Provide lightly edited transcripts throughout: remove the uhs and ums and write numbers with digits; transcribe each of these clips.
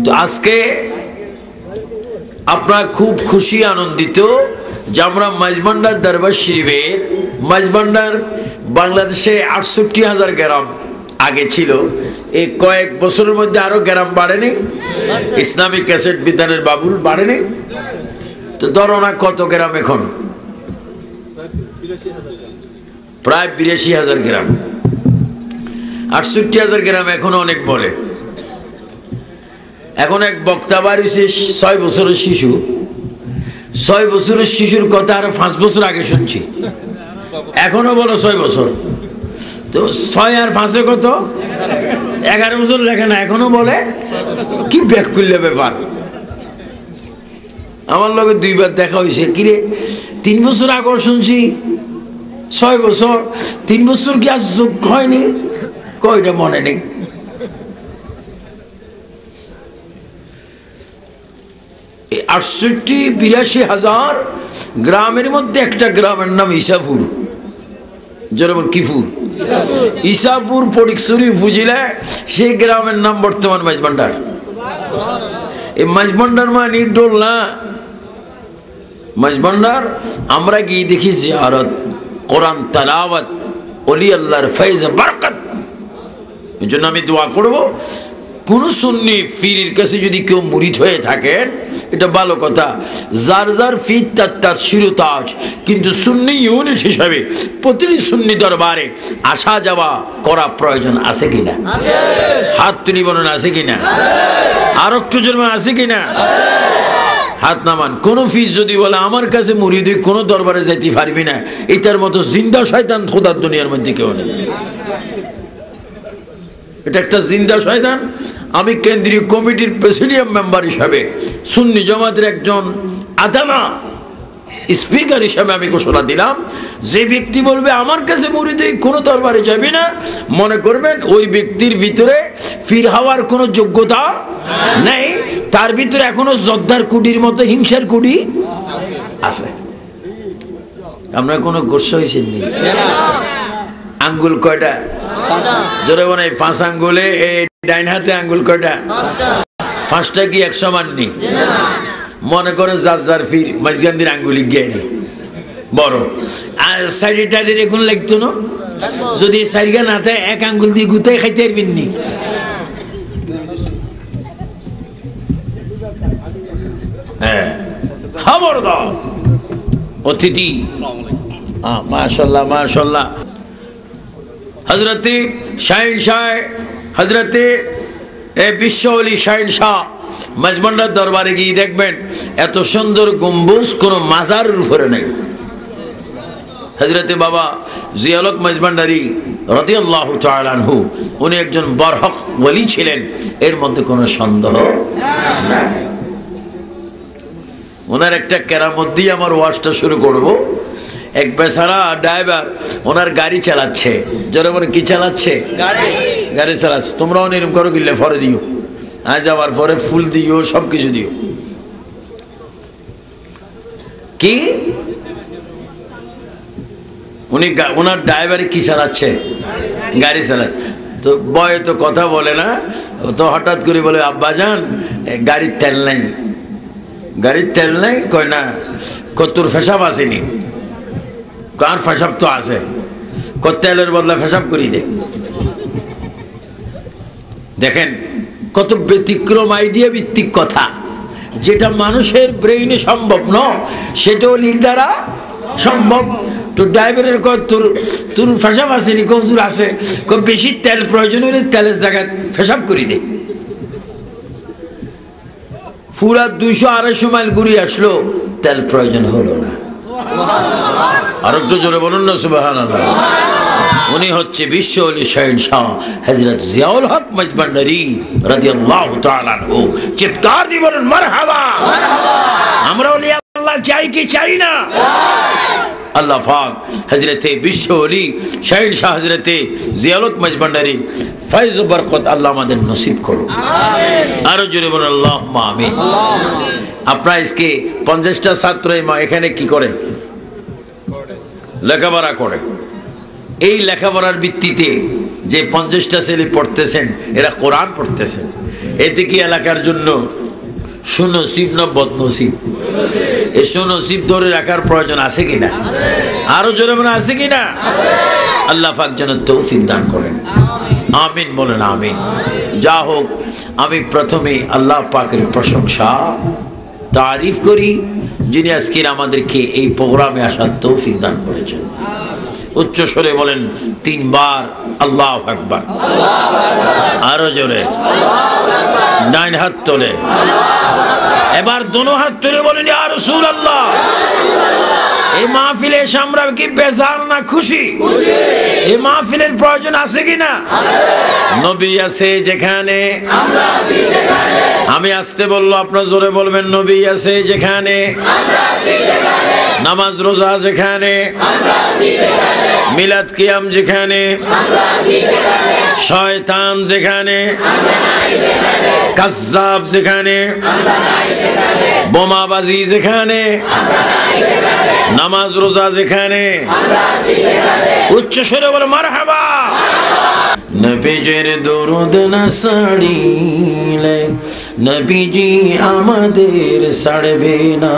তো আজকে আপনারা খুব খুশি আনন্দিত যে আমরা মাঝভান্ডার দরবার শরীফের মাঝভান্ডার বাংলাদেশে ৬৮,০০০ গ্রাম আগে ছিল, এই কয়েক বছরের মধ্যে আরো গ্রাম বাড়েনি, ইসলামিক ক্যাসেট বিধানের বাবুল বাড়েনি। তো ধরো না কত গ্রাম এখন, প্রায় ৮২,০০০ গ্রাম। ৬৮,০০০ গ্রাম এখনো অনেক বলে। এখন এক বক্তা বাড়িছে ৬ বছরের শিশু, ৬ বছরের শিশুর কথা আরো ৫ বছর আগে শুনছি, এখনো বলো ৬ বছর। তো ৬ আর ৫-এ কত? ১১ বছর লেখে না, এখনো বলে। কি ব্যাক করলে ব্যাপার। আমার লগে ২ বার দেখা হয়েছে, কিরে ৩ বছর আগে শুনছি ৬ বছর, ৩ বছর কি আজ যোগ্য হয়নি? কয়টা মনে নেই। এই ৬৮,৮২,০০০ গ্রামের মধ্যে একটা গ্রামের নাম ইসাপুর। যেমন কিফুর, ইসাপুর ফটিকছড়ি উপজেলা, সেই গ্রামের নাম বর্তমান মাঝভান্ডার। এই মাঝভান্ডার মানে ডোলনা মাঝভান্ডার। আমরা গিয়ে দেখি জিয়ারত, কোরআন তালাওয়াত, ওলি আল্লাহর ফৈজ বরকত। এই জন্য আমি দোয়া করব, কোন সুন্নি পীরের কাছে যদি কেউ মুরিদ হয়ে থাকেন, এটা ভালো কথা, যার যার পীর তার শিরতাজ, কিন্তু সুন্নি ইউনিট হিসাবে প্রতিটি সুন্নি দরবারে আসা যাওয়া করা প্রয়োজন আছে কিনা? হাত তুলি বলুন, আছে কিনা? আর একটু জন্মে আছে কিনা? হাত নামান। কোন ফিস যদি বলে আমার কাছে মুরিদ কোন দরবারে যাইতে পারবি না, এটার মতো জিন্দা শয়তান খোদার দুনিয়ার মধ্যে কেউ নেই। এটা একটা জিন্দা শয়তান। আমি কেন্দ্রীয় কমিটির প্রেসিডিয়াম মেম্বার হিসাবে সুন্নি জামাতের একজন আদানা স্পিকার হিসাবে আমি ঘোষণা দিলাম, যে ব্যক্তি বলবে আমার কাছে মুরিদ কোনো দরবারে যাবি না, মনে করবেন ওই ব্যক্তির ভিতরে ফির হওয়ার কোনো যোগ্যতা নেই, তার ভিতরে এখনো যোদ্ধার কুটির মতো হিংসার কুটি আছে। আমরা কোনো গোস্ব হয়েছেন নি? আঙ্গুল কয়টা? জোরে বলে ৫ আঙ্গুলে, এই ডাইন হাতে আঙ্গুল কয়টা? ৫টা। কি ১০০ মাননি? মনে করেন যার যার ফির মাঝগান্দির আঙ্গুলি গিয়ে বড়, আর সাইডে টাইডে এখন লাগতো না। যদি সাইডগা না থাকে, এক আঙ্গুল দিয়ে গুতাই খাইতে পারবেন নি। হ্যাঁ, খবরদার অতিথি। মাশাআল্লাহ মাশাআল্লাহ। হযরতে শাহিন শাহ, হযরতে বিশ্ব ওলি শাহিন শাহ মাঝভান্ডার দরবারে গিয়ে দেখবেন এত সুন্দর গম্বুজ কোনো মাজারের উপরে নেই। হযরতে বাবা জিয়াউল হক মাঝভান্ডারী রাদিয়াল্লাহু তাআলা আনহু, উনি একজন বরহক ওলি ছিলেন, এর মধ্যে কোনো সন্দেহ নাই। ওনার একটা কেরামত দিয়ে আমার ওয়াজটা শুরু করব। এক বেচারা ড্রাইভার ওনার গাড়ি চালাচ্ছে, যারা বলে কি চালাচ্ছে? গাড়ি চালাচ্ছে। তোমরাও এরকম করো, কিনলে ফরে দিও, আজ যাওয়ার পরে ফুল দিও, সব কিছু দিও। কি উনি ওনার ড্রাইভারে কি চালাচ্ছে? গাড়ি চালাচ্ছে। তো বয় তো কথা বলে না, তো হঠাৎ করে বলে আব্বাজান গাড়ির তেল নাই। গাড়ির তেল নাই? কয় না। কতর ফেসাব আসেনি? কার ফেসাব তো আছে। তেলের বদলা ফেসাব করি দে। দেখেন কত ব্যতিক্রম আইডিয়া ভিত্তিক কথা, যেটা মানুষের ব্রেইনে সম্ভব নয়, সেটাও লির দ্বারা সম্ভব। তো ড্রাইভারের কয় তোর ফেসাব আসেনি? কজুর আছে। বেশি তেল প্রয়োজন হলে তেলের জায়গায় ফেসাব করি দে। পুরা ২০০-২৫০ মাইল ঘুরিয়ে আসলো, তেল প্রয়োজন হলো না। আর একটু জোরে বলুন না সুবহানাল্লাহ। উনি হচ্ছে বিশ্ব ওলি শাহিন শাহ হযরত জিয়াউল হক মাঝভান্ডারী রাদিয়াল্লাহু তাআলা আনহু। চিৎকার দিয়ে বলুন মারহাবা। আমরা ওলি আল্লাহ চাই কি চাই না? আল্লাহ পাক হযরতে বিশ্ব ওলি শাহিন শাহ হযরতে জিয়াউল হক মাঝভান্ডারী ফয়জ বরকত আল্লাহ আমাদের নসিব করুন। আরো জোরে বলুন আল্লাহুম্মা আমিন। আপনারা আজকে 50টা ছাত্র এখানে কি করে? লেখাপড়া করে। এই লেখাপড়ার ভিত্তিতে যে 50টা ছেলে পড়তেছেন এরা কোরআন পড়তেছেন, এতে কি এলাকার জন্য সুনসিব না বদনসিব? এই সুনসিব ধরে রাখার প্রয়োজন আছে কিনা? আরো জোরে মনে আছে কিনা? আল্লাহ পাক যেন তৌফিক দান করেন, আমিন বলেন আমিন। যা হোক, আমি প্রথমে আল্লাহ পাকের প্রশংসা তারিফ করি যিনি আজকের আমাদেরকে এই প্রোগ্রামে আসার তৌফিক দান করেছেন। উচ্চ স্বরে বলেন 3 বার আল্লাহু আকবার। আরো জোরে, ডান হাত তোলে, এবার দোনো হাত তুলে বলেন ইয়া রাসূলুল্লাহ। এই মাহফিলে এসে আমরা কি বেজার না খুশি? এই মাহফিলের প্রয়োজন আছে কিনা? নবী আছে যেখানে, আমি আসতে বললো আপনারা জোরে বলবেন নবী আছে যেখানে, নামাজ রোজা যেখানে, মিলাদ কিয়াম যেখানে, শয়তান যেখানে, কাজ্জাব যেখানে, বোমাবাজি যেখানে, নামাজ রোজা যেখানে, উচ্চ স্বরে বলে মারহাবা। নবীজির দরুদ না ছাড়িলে নবীজি আমাদের ছাড়বে না।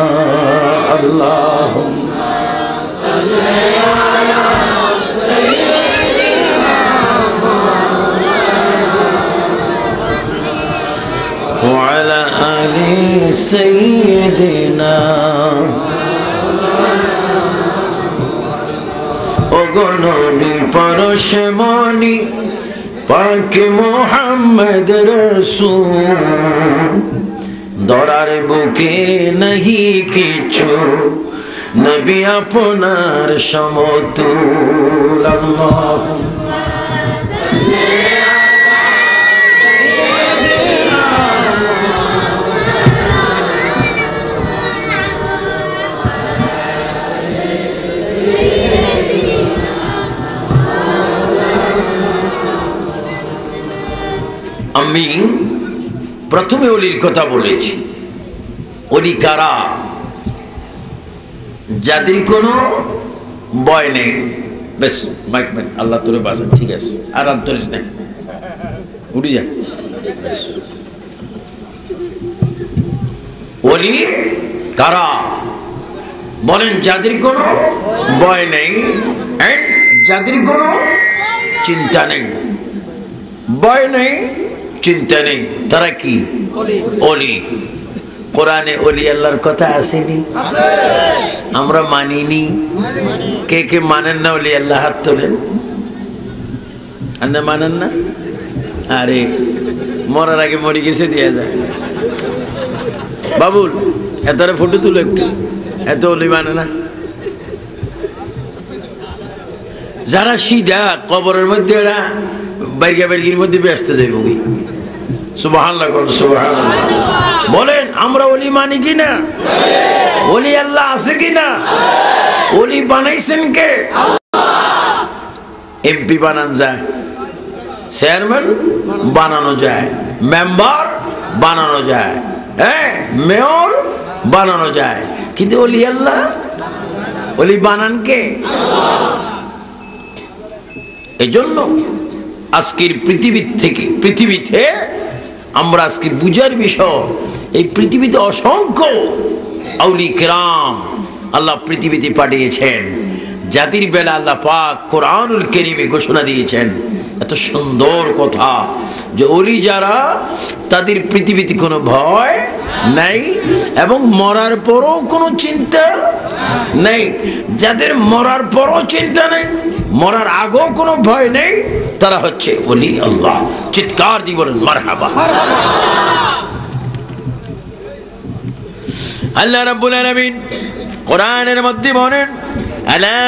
আল্লাহুম্মা সাল্লি আলা সাইয়্যিদিনা ওয়া আলা আলি সাইয়্যিদিনা। ওগো নবী পরশমণি পাক মুহাম্মদ রাসূল, দরার বুকে নাহি কিছু নবী আপনার সমতুল। আল্লাহুম্মা সাল্লি আলা সাইয়্যিদিনা আমি প্রথমে ওলির কথা বলেছি। ওলি কারা? যাদের কোনো ভয় নেই। বেশ মাইক আল্লাহ তোরে বাসা, ঠিক আছে, আর আন্তরিস নেই, উঠি যা। ওলি কারা? বলেন যাদের কোনো ভয় নেই, যাদের কোনো চিন্তা নেই, ভয় নেই, চিন্তা নেই, তারা কি ওলি। কোরআনে ওলি আল্লাহর কথা আসেনি? আমরা মানিনি। কে কে মানেন না ওলি আল্লাহ হাত তোলেন। আপনি মানেন না? আরে মরার আগে মরে গেছে দেয়া যায়। বাবুল এতারে ফটো তুলো একটু, এত ওলি মানে না। যারা সিধা কবরের মধ্যে এরা বাইরগা বাইরগির মধ্যে ব্যস্ত যাইব কি? সুবহানাল্লাহ, সুবহানাল্লাহ বলেন। আমরা ওলি মানি কিনা? ওলি আল্লাহ আছে কিনা? ওলি বানাইছেন কে? এমপি বানানো যায়, চেয়ারম্যান বানানো যায়, মেম্বার বানানো যায়, হ্যাঁ মেয়র বানানো যায়, কিন্তু ওলি আল্লাহ, ওলি বানান কে? এজন্য আজকের পৃথিবীতে আমরা আজকে বুঝার বিষয়, এই পৃথিবীতে অসংখ্য আউলি কেরাম আল্লাহ পৃথিবীতে পাঠিয়েছেন, যাদের বেলা আল্লাহ পাক কোরআনুল কারীমে ঘোষণা দিয়েছেন। এত সুন্দর কথা যে ওলি যারা, তাদের পৃথিবীতে কোনো ভয় নাই এবং মরার পরও কোনো চিন্তা নেই। যাদের মরার পরও চিন্তা নেই, মরার আগেও কোনো ভয় নেই, তারা হচ্ছে ওলি আল্লাহ। চিৎকার দিয়ে বলেন মারহাবা। আল্লাহ রাব্বুল আলামিন কোরআনের মধ্যে বলেন, আলা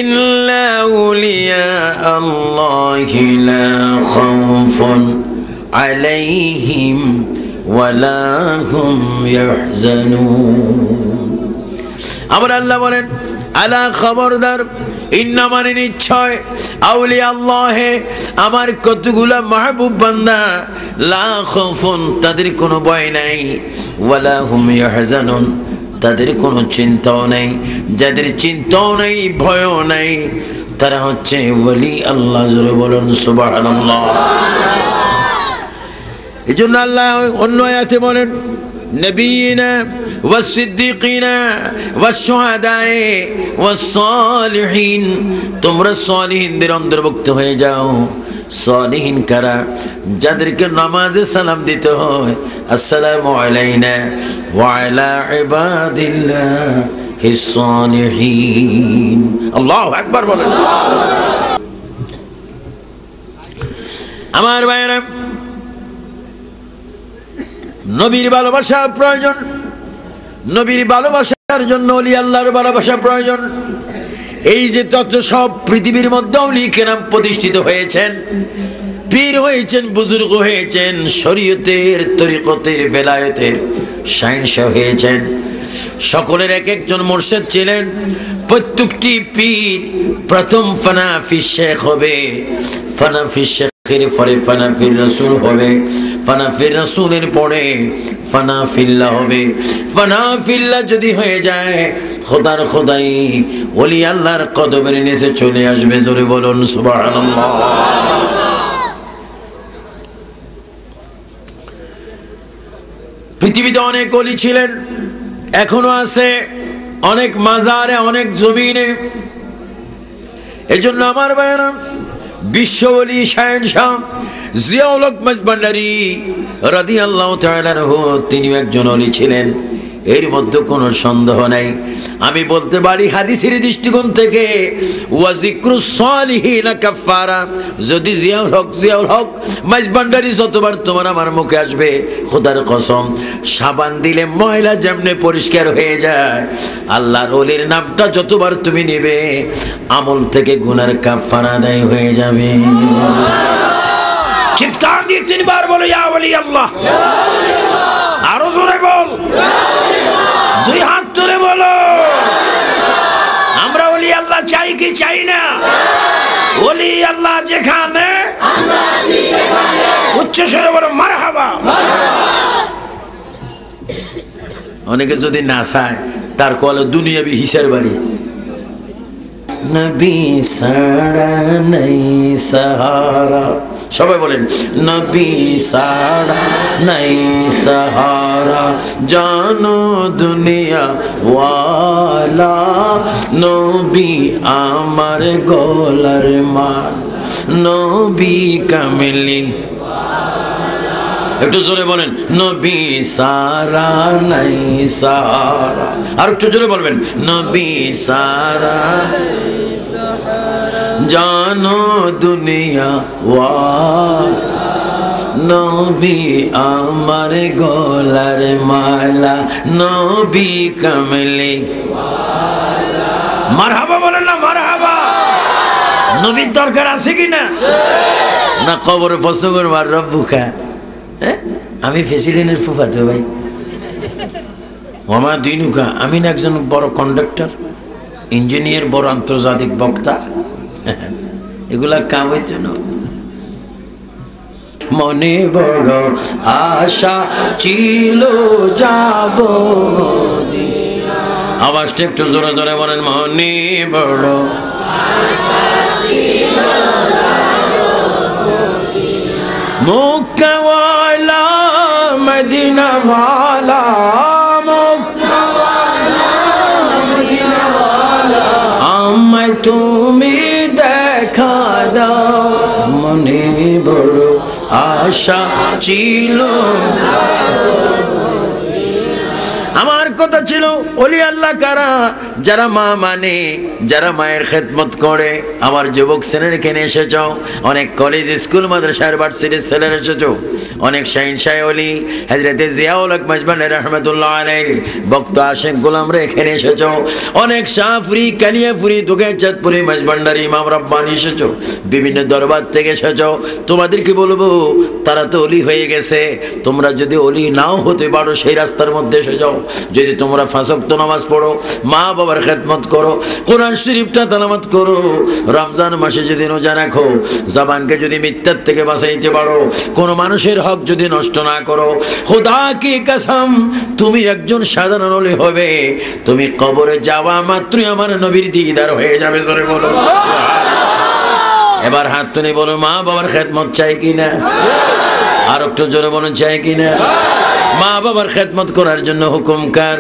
ইন্না আউলিয়া আল্লাহি লা খাউফুন আলাইহিম ওয়া লা হুম ইয়াহজানুন। আবার আল্লাহ বলেন, আলা খবরদার, ইন্না মানে নিশ্চয়, আউলিয়া আল্লাহে আমার কতগুলা মাহবুব বান্দা, লা খাউফুন তাদের কোনো ভয় নাই, ওয়া লা হুম ইয়াহজানুন তাদের কোনো চিন্তাও নেই। যাদের চিন্তাও নেই, ভয়ও নেই, তারা হচ্ছে ওলি আল্লাহ। জোরে বলুন সুবহানাল্লাহ। এই জন্য আল্লাহ অন্য আয়াতে বলেন নবিয়িনা ওয়াস-সিদ্দিকিনা ওয়াস-শুহাদায়ে ওয়াস-সালিহিন, তোমরা সালিহিনদের অন্তর্ভুক্ত হয়ে যাও। সালিহিন কারা? যাদেরকে নামাজে সালাম দিতে হয়, আসসালামু আলাইনা ওয়া আলা ইবাদিল্লাহিস সালিহিন। আল্লাহু আকবার বলেন। আমার ভাইরা, নবীর ভালোবাসা প্রয়োজন। নবীর ভালোবাসার জন্য ওলি আল্লাহর ভালোবাসা প্রয়োজন। এই যে তত সব পৃথিবীর মধ্যে ওলি কেরাম প্রতিষ্ঠিত হয়েছেন, পীর হয়েছেন, বুজুর্গ হয়েছেন, শরীয়তের তরিকতের বেলায়েতের শাহেনশাহ হয়েছেন, সকলের এক একজন মুর্শিদ ছিলেন। প্রত্যেকটি পীর প্রথম ফানাফি শেখ হবে, ফানাফি শেখের পরে ফানাফির রাসূল হবে, ফানাফির রাসূলের পরে ফানাফিল্লাহ হবে। ফানাফিল্লাহ যদি হয়ে যায়, খোদার খোদাই ওলি আল্লাহর কদমের নিচে চলে আসবে। জোরে বলুন সুবহানাল্লাহ। পৃথিবীতে অনেক ওলি ছিলেন, এখনো আছে, অনেক মাজারে, অনেক জমিনে। এই জন্য আমার ভাইয়েরা, বিশ্ব ওলি শাহেনশাহ জিয়াউল হক মাঝভান্ডারী রাদিয়াল্লাহু তাআলা আনহু, তিনি একজন ওলি ছিলেন, এর মধ্যে কোনো সন্দেহ নাই। আমি বলতে পারি হাদিসের দৃষ্টিকোণ থেকে, ওয়া যিকরুস সালিহিনা কাফারা। যদি জিয়াউল হক মাঝভান্ডারী যতবার তোমার আমার মুখে আসবে, খোদার কসম, সাবান দিলে ময়লা যেমনে পরিষ্কার হয়ে যায়, আল্লাহর ওলির নামটা যতবার তুমি নেবে, আমল থেকে গুনার কাফারা আদায় হয়ে যাবে। চিৎকার দিয়ে তিনবার বলো ইয়া ওলি আল্লাহ। আরো জোরে বল, দুই হাত তুলে বলো। আমরা ওলি আল্লাহ চাই কি চাই না? ওলি আল্লাহ যেখানে, উচ্চ স্বরে বলো মারহাবা। অনেকে যদি না চায়, তার কলে দুনিয়াবি হিসার বাড়ি। নবী সাড়া নাই সাহারা, সবাই বলেন নবী সাড়া নাই সাহারা, জানো দুনিয়া ওয়ালা, নবী আমার গলার মাল, নবী কামিলি। একটু জোরে বলেন নবী সারা নাই সাহারা। আর একটু জোরে বলবেন নবী সারা, জানো দুনিয়া ওয়ালা, নবী আমার গলার মালা, নবী কামলি। মারহাবা বলেন না মারহাবা। নবীর দরকার আছে কি না? না কবরে প্রশ্ন করবো আর রব্বুকা, আমি ফেসিলিনের ফুফাতো ভাই, ওমা দিনুকা, আমি না একজন বড় কন্ডাক্টর, ইঞ্জিনিয়ার, বড় আন্তর্জাতিক বক্তা, এগুলা কাম হইতে না। মনে বড় আশা ছিল যাব, আওয়াজটা একটু জোরে জোরে বলেন, মনে বড় মক্কা ওয়ালা মদিনা ওয়ালা, মক্কা ওয়ালা মদিনা ওয়ালা, আমায় তুমি দেখা দাও, মনে বড় আশা ছিল। আমার কথা ছিল ওলি আল্লাহ কারা? যারা মা মানে, যারা মায়ের খেদমত করে। আমার যুবক ছেলের এখানে এসেছ, অনেক কলেজ স্কুল মাদ্রাসা ইউনিভার্সিটির ছেলের এসেছ, অনেক শাহিনশাহ ওলি হযরত জিয়াউল হক মাঝভান্ডারী রাহমাতুল্লাহ আলাইহি ভক্ত আশিক গোলামরা এখানে এসেছ, অনেক শাহপুরি, কালিয়াপুরি, দুগাইচাঁদপুরি মাঝভান্ডারী ইমাম রাব্বানি এসেছ, বিভিন্ন দরবার থেকে এসেছ। তোমাদেরকে বলবো, তারা তো ওলি হয়ে গেছে, তোমরা যদি ওলি নাও হতে পারো, সেই রাস্তার মধ্যে এসে যাও। যদি তোমরা 5 ওয়াক্ত নামাজ পড়ো, মা বাবা বাবার খেদমত করো, কোরআন শরীফটা তেলাওয়াত করো, রমজান মাসে যদি রোজা রাখো, জবানকে যদি মিথ্যার থেকে বাঁচাইতে পারো, কোনো মানুষের হক যদি নষ্ট না করো, খোদা কি কসম তুমি একজন সাধারণ ওলি হবে, তুমি কবরে যাওয়া মাত্রই আমার নবীর দিদার হয়ে যাবে। জোরে বলো। এবার হাত তুলে বলো, মা বাবার খেদমত চাই কিনা? আর একটু জোরে বলুন, চাই কিনা? মা বাবার খেদমত করার জন্য হুকুম কার?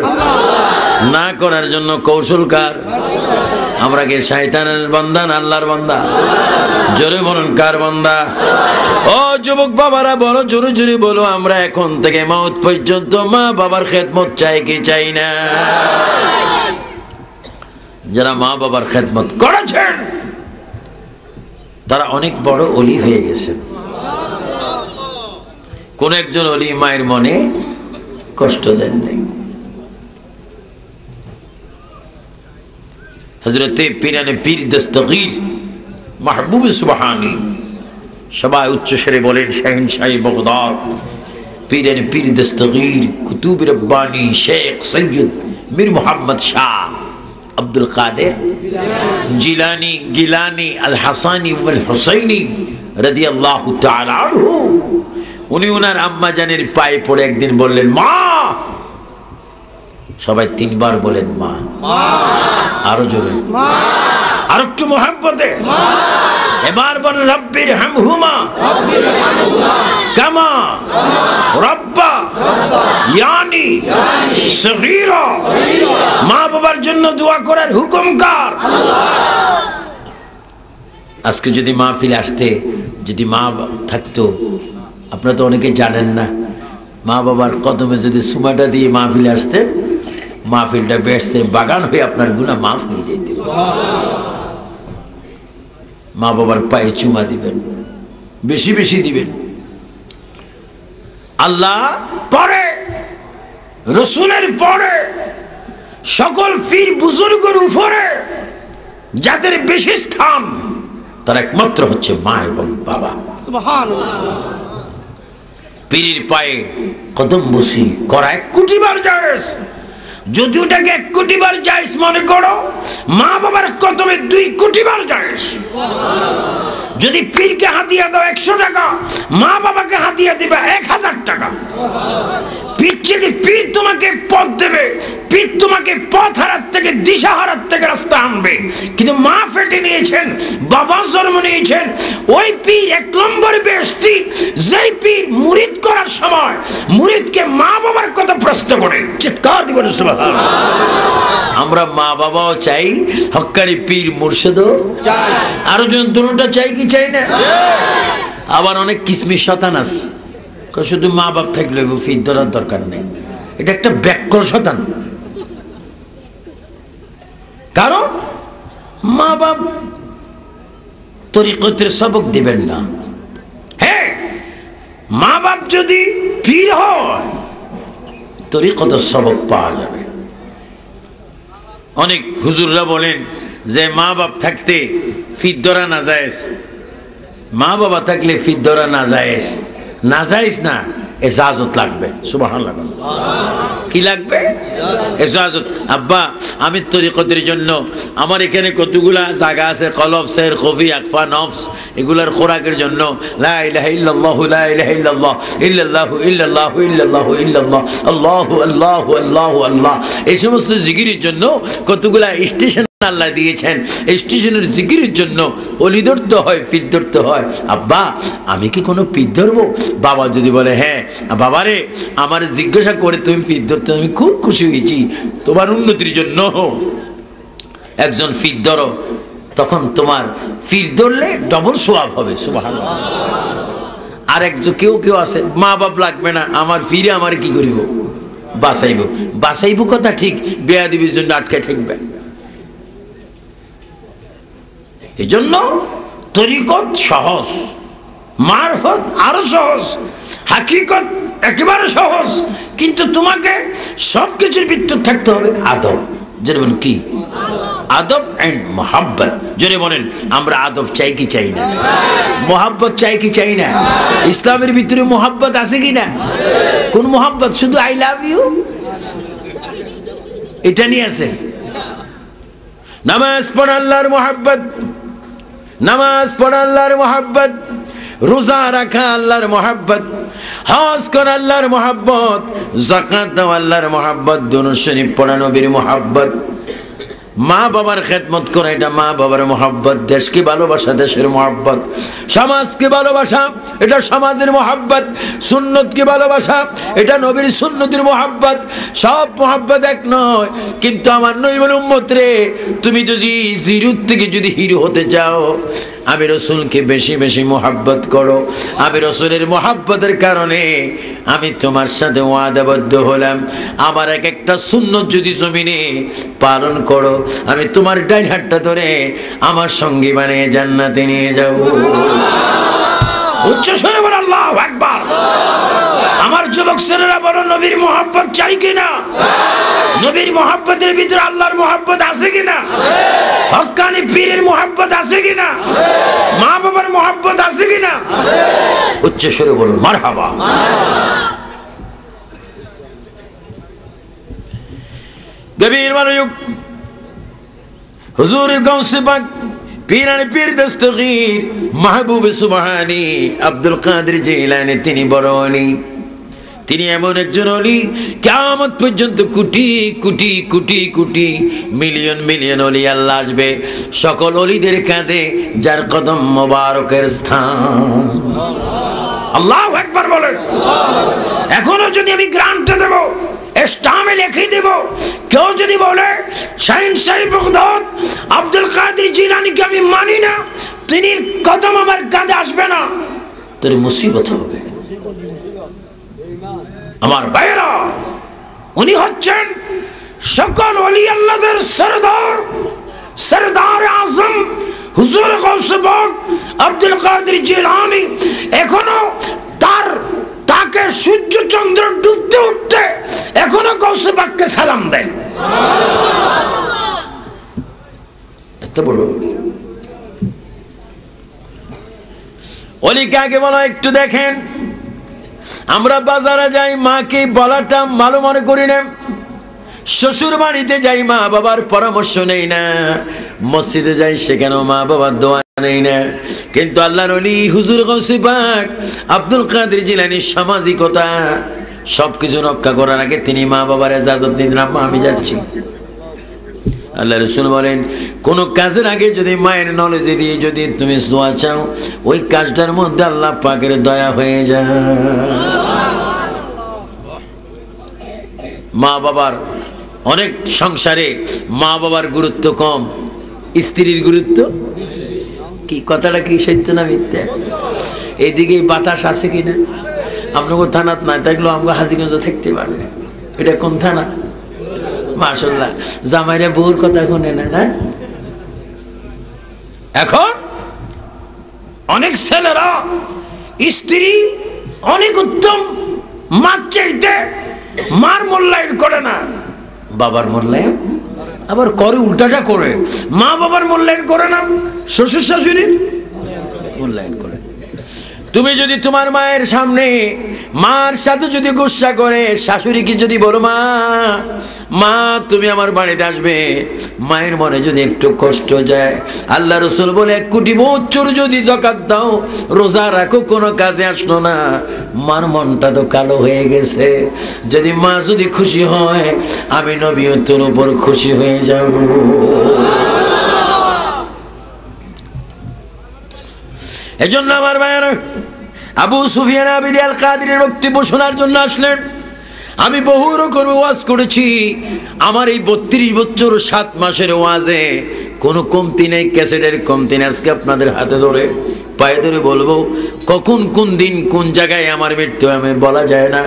না করার জন্য কৌশল কার? আমরা কি শয়তানের বান্দা না আল্লাহর বান্দা? জোরে বলুন, কার বান্দা? ও যুবক বাবারা বলো, জোরে জোরে বলো, আমরা এখন থেকে মওত পর্যন্ত মা বাবার খেদমত চাই কি চাই না? যারা মা বাবার খেদমত করেছেন তারা অনেক বড় ওলি হয়ে গেছেন। কোন একজন ওলি মায়ের মনে কষ্ট দেন নাই। হযরতে পীরানে পীর দস্তগীর মাহবুব সুবহানী সবাই উচ্চ স্বরে বলেন, শাহিনশাহী বাগদাদ পীরানে পীর দস্তগীর কুতুব রব্বানী শেখ সৈয়দ মীর মোহাম্মদ শাহ আব্দুল কাদের জিলানী গিলানী আল হাসানী ওয়াল হুসাইনী রাদিয়াল্লাহু তাআলা আনহু, উনি ওনার আম্মা জানের পায়ে পড়ে একদিন বললেন, মা। সবাই তিনবার বলেন মা। আরো জোরে, আর একটু মোহাব্বতে। এবার বলেন, রব্বির হামহুমা কামা রব্বা ইয়ানি সগীরা। মা বাবার জন্য দোয়া করার হুকুম কার? আজকে যদি মাহফিল আসতে, যদি মা থাকতো, আপনারা তো অনেকে জানেন না, মা বাবার কদমে যদি সুমাটা দিয়ে মাহফিলে আসতেন, মাহফিলটা বেহেশতের বাগান হয়ে আপনার গুনাহ মাফ হয়ে যেত। মা বাবার পায়ে চুমা দিবেন, বেশি বেশি দিবেন। আল্লাহ পরে, রসুলের পরে, সকল পীর বুজুর্গের উপরে যাদের বেশি স্থান, তার একমাত্র হচ্ছে মা এবং বাবা। সুবহানাল্লাহ। পীরের পায়ে কদম বসি করা 1 কোটি বার জায়েজ। যদি ওটাকে 1 কোটি বার জায়েজ মনে করো, মা বাবার কদমে 2 কোটি বার জায়েজ। যদি পীরকে হাদিয়া দাও 100 টাকা, মা বাবাকে হাদিয়া দিবে 1000 টাকা। পীর তোমাকে পথ দেবে, পীর তোমাকে পথ হারার থেকে, দিশা হারার থেকে রাস্তা আনবে। কিন্তু মা ফেটে নিয়েছেন, বাবা জন্ম নিয়েছেন, ওই পীর 1 নম্বর বেহেশতি, যেই পীর মুরিদ করার সময় মুরিদকে মা বাবার কথা প্রশ্ন করে। চিৎকার দিবেন সুবহানাল্লাহ। আমরা মা বাবাও চাই, হক্কানি পীর মুর্শিদও চাই, আরো জন দুটোটা চাই কি চাই না? আবার অনেক কিসমিস শতান আছে, শুধু মা বাপ থাকলে ফির ধরার দরকার নেই। এটা একটা ব্যাকল শতান। কারণ মা বাপ তরিকতের সবক দিবেন না। হ্যাঁ, মা বাপ যদি পীর হয়, তরিকতের সবক পাওয়া যাবে। অনেক হুজুররা বলেন যে মা বাপ থাকতে ফির ধরা না জায়েজ, মা বাবা থাকলে ফির ধরা না জায়েজ। না জায়েজ না, এজাজত লাগবে। সুবহানাল্লাহ। কি লাগবে? এজাজত। আব্বা, আমি তরিকতের জন্য আমার এখানে কতগুলা জায়গা আছে, কলব, সের, খফি, আকফা, নফস, এগুলার খোরাকের জন্য লা ইলাহা ইল্লাল্লাহু লা ইলাহা ইল্লাল্লাহ ইল্লাল্লাহু ইল্লাল্লাহু ইল্লাল্লাহু ইল্লাল্লাহ আল্লাহু আল্লাহু আল্লাহু আল্লাহ, এই সমস্ত জিকিরের জন্য কতগুলা স্টেশন আল্লাহ দিয়েছেন। এই স্টেশনের জিকিরের জন্য অলি ধরতে হয়, পীর ধরতে হয়। আব্বা, আমি কি কোনো পীর ধরবো? বাবা যদি বলে হ্যাঁ বাবারে, আমার জিজ্ঞাসা করে তুমি পীর ধরতে, আমি খুব খুশি হয়েছি, তোমার উন্নতির জন্য একজন পীর ধরো, তখন তোমার পীর ধরলে ডবল সওয়াব হবে। সুবহানাল্লাহ। আর একজন কেউ আছে, মা বাপ লাগবে না, আমার পীরে আমার কি করিব? বাঁচাইব। বাঁচাইব কথা ঠিক, বেয়াদবির জন্য আটকে থাকবে। এই জন্য তরিকত সহজ, মারফত আরো সহজ, হাকিকত একেবারে সহজ, কিন্তু তোমাকে সবকিছুর ভিতর থাকতে হবে আদব। জোরে বলেন কি? আদব এন্ড মোহাব্বত। জোরে বলেন, আমরা আদব চাই কি চাই না? মোহাব্বত চাই কি চাই না? ইসলামের ভিতরে মোহাব্বত আছে কি না? কোন মোহাব্বত? শুধু আই লাভ ইউ এটা নিয়ে আছে? নামাজ পড়া আল্লাহর মুহাব্বত, নামাজ পড়া আল্লাহর মুহাব্বত, রোজা রাখা আল্লাহর মুহাব্বত, হজ করা আল্লাহর মুহাব্বত, যাকাত দেওয়া আল্লাহর মুহাব্বত, দুরূদ শরীফ পড়া নবীর মুহাব্বত, মা বাবার খেদমত করা এটা মা বাবার মুহাব্বত, দেশকে ভালোবাসা দেশের মুহাব্বত, সমাজকে ভালোবাসা এটা সমাজের মুহাব্বত, সুন্নতকে ভালোবাসা এটা নবীর সুন্নতের মুহাব্বত। সব মুহাব্বত এক নয়, কিন্তু আমার নবীর উম্মত রে, তুমি যদি জিরো থেকে যদি হিরো হতে চাও, আমি রসুলকে বেশি বেশি মুহাব্বত করো। আমি রসুলের মুহাব্বতের কারণে আমি তোমার সাথে ওয়াদাবদ্ধ হলাম, আমার এক একটা সুন্নত যদি জমিনে পালন করো, আমি তোমার ডাইন হাতটা ধরে আমার সঙ্গী বানিয়ে জান্নাতে নিয়ে যাব। উচ্চ স্বরে বল আল্লাহু আকবার। আমার যুবক ছেলেরা বলো, নবীর মুহাব্বত চাই কিনা? নবীর মুহাব্বতের ভিতরে আল্লাহর মুহাব্বত আছে কিনা? হক্কানি পীরের মুহাব্বত আছে কিনা? মা বাবার মুহাব্বত আছে কিনা? উচ্চ স্বরে বলুন মারহাবা। গভীর মনোযোগ। হুজুর গাউসে পাক পীরানে পীর দস্তগীর মাহবুব সুবহানী আব্দুল কাদের জিলানী তিনি বড় ওলি। তিনি এমন একজন ওলি, কিয়ামত পর্যন্ত কোটি কোটি কোটি কোটি মিলিয়ন মিলিয়ন ওলি আল্লাহ আসবে, সকল ওলিদের কাঁধে যার কদম মোবারকের স্থান। আল্লাহু আকবার বলেন। এখনো যদি আমি গ্রান্টে দেব, স্টামে লিখে দেব, কেউ যদি বলে শাহিন সাহেব বগদাদ আব্দুল কাদের জিলানীকে আমি মানি না, তিনি কদম আমার কাঁধে আসবে না, তোর মুসিবত হবে। আমার ভাইরা, উনি হচ্ছেন সকল ওলি আল্লাহদের সরদার, সরদার আজম হুজুর গাউসে পাক আব্দুল কাদের জিলানী। এখনো তাকে সূর্য চন্দ্র ডুবতে উঠতে এখনো গাউসে পাককে সালাম দেয়। এত বড় ওলি কাকে বলা একটু দেখেন। আমরা বাজারে যাই, মাকে বলাটা ভালো মনে করি না, শ্বশুর বাড়িতে যাই মা বাবার পরামর্শ নেই না, মসজিদে যাই সেখানেও মা বাবার দোয়া নেই না, কিন্তু আল্লাহর ওলি হুজুর গাউসে পাক আব্দুল কাদের জিলানীর সামাজিকতা সবকিছু রক্ষা করার আগে তিনি মা বাবার ইজাজত নিতেন, আম্মা আমি যাচ্ছি। আল্লাহ রাসূল বলেন, কোন কাজের আগে যদি মায়ের নলেজে দিয়ে যদি তুমি দোয়া চাও, ওই কাজটার মধ্যে আল্লাহ পাকের দয়া হয়ে যায়। মা বাবার অনেক সংসারে মা বাবার গুরুত্ব কম, স্ত্রীর গুরুত্ব কি? কথাটা কি সত্য না মিথ্যা? এইদিকে বাতাস আছে কিনা? আপনাকে থানাত নাই থাকলেও আমাকে হাজিগঞ্জ থাকতে পারবে। এটা কোন থানা? মাশাআল্লাহ, জামাইরা বউর কথা শুনে না না? এখন অনেক ছেলেরা স্ত্রী অনেক উত্তম, মার চাইতে মার মূল্যায়ন করে না, বাবার মূল্যায়ন আবার করে, উল্টাটা করে। মা বাবার মূল্যায়ন করে না, শ্বশুর শাশুড়ির মূল্যায়ন করে। তুমি যদি তোমার মায়ের সামনে মার সাথে যদি গুসা করে, শাশুড়িকে যদি বলো মা মা তুমি আমার বাড়িতে আসবে, মায়ের মনে যদি একটু কষ্ট যায়, আল্লাহ রাসূল বলে 1 কোটি বছর যদি যাকাত দাও, রোজা রাখো, কোনো কাজে আসলো না, মার মনটা তো কালো হয়ে গেছে। যদি মা যদি খুশি হয়, আমি নবীও তোর উপর খুশি হয়ে যাব। এজন্য আমার ভাইয়েরা, আবু সুফিয়ান আবিদি আল কাদিরের বক্তব্য শোনার জন্য আসলেন। আমি বহু রকম ওয়াজ করেছি, আমার এই 32 বছর 7 মাসের ওয়াজে কোনো কমতি নেই, ক্যাসেটের কমতি নেই। আজকে আপনাদের হাতে ধরে পায়ে ধরে বলবো, কখন কোন দিন কোন জায়গায় আমার মৃত্যু আমি বলা যায় না।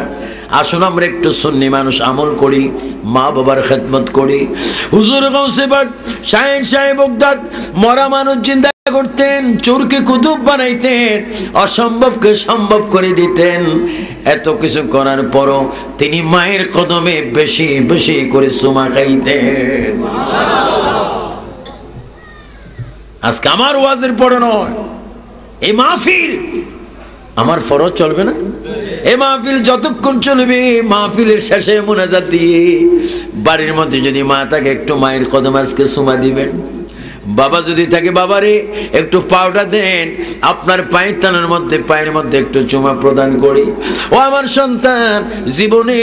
আসুন আমরা একটু সুন্নি মানুষ আমল করি, মা বাবার খেদমত করি। হুজুর গাউসে পাক শাহিন সাহেব বগদাদ মরা মানুষ জিন্দা করতেন, চোরকে কুতুব বানাইতেন, অসম্ভবকে সম্ভব করে দিতেন। এত কিছু করার পরও তিনি মায়ের কদমে বেশি বেশি করে চুমা খাইতেন। আজকে আমার ওয়াজের পরে নয়, এই মাহফিল আমার ফরজ চলবে না? এ মাহফিল যতক্ষণ চলবে, মাহফিলের শেষে মুনাজাত দিয়ে বাড়ির মধ্যে যদি মা থাকে একটু মায়ের কদম আজকে চুমা দিবেন। বাবা যদি থাকে বাবারে একটু পাউডার দেন, আপনার পায়ের তানার মধ্যে পায়ের মধ্যে একটু চুমা প্রদান করি। ও আমার সন্তান, জীবনে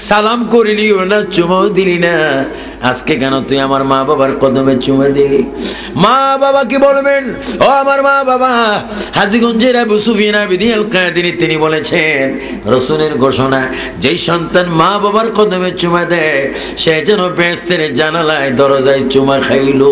সালাম করিলি না, চুমাও দিলি না, আজকে কেন তুই আমার মা বাবার কদমে চুমা দিলি? মা বাবা কি বলবেন? ও আমার মা বাবা, হাজীগঞ্জের আবু সুফিয়ান বিন আল কাদিনী তিনি বলেছেন, রাসূলের ঘোষণা, যেই সন্তান মা বাবার কদমে চুমা দেয় সে যেন বেহেশতের জানালায় দরজায় চুমা খাইলো।